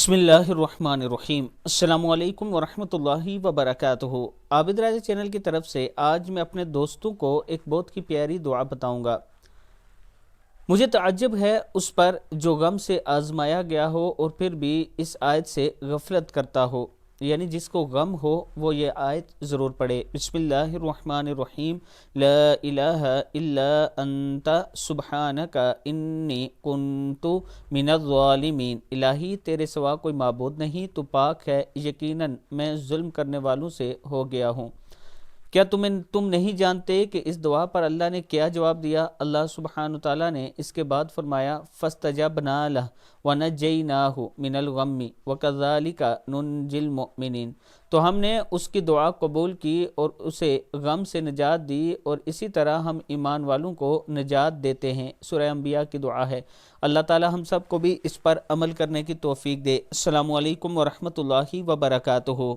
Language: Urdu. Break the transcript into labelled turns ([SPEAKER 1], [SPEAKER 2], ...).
[SPEAKER 1] بسم اللہ الرحمن الرحیم۔ السلام علیکم ورحمۃ اللہ وبرکاتہ۔ عابد راجہ چینل کی طرف سے آج میں اپنے دوستوں کو ایک بہت کی پیاری دعا بتاؤں گا۔ مجھے تعجب ہے اس پر جو غم سے آزمایا گیا ہو اور پھر بھی اس آیت سے غفلت کرتا ہو، یعنی جس کو غم ہو وہ یہ آیت ضرور پڑھے۔ بسم اللہ الرحمن الرحیم۔ لا الہ الا انت سبحانک انی کنت من الظالمین۔ الہی تیرے سوا کوئی معبود نہیں، تو پاک ہے، یقیناً میں ظلم کرنے والوں سے ہو گیا ہوں۔ کیا تم نہیں جانتے کہ اس دعا پر اللہ نے کیا جواب دیا؟ اللہ سبحانہ تعالیٰ نے اس کے بعد فرمایا فَاسْتَجَبْنَا لَهُ وَنَجَّيْنَاهُ مِنَ الْغَمِّ وَكَذَلِكَ نُنْجِي الْمُؤْمِنِينَ۔ تو ہم نے اس کی دعا قبول کی اور اسے غم سے نجات دی، اور اسی طرح ہم ایمان والوں کو نجات دیتے ہیں۔ سورہ انبیاء کی دعا ہے۔ اللہ تعالیٰ ہم سب کو بھی اس پر عمل کرنے کی توفیق دے۔ السلام علیکم ورحمۃ اللہ وبرکاتہ۔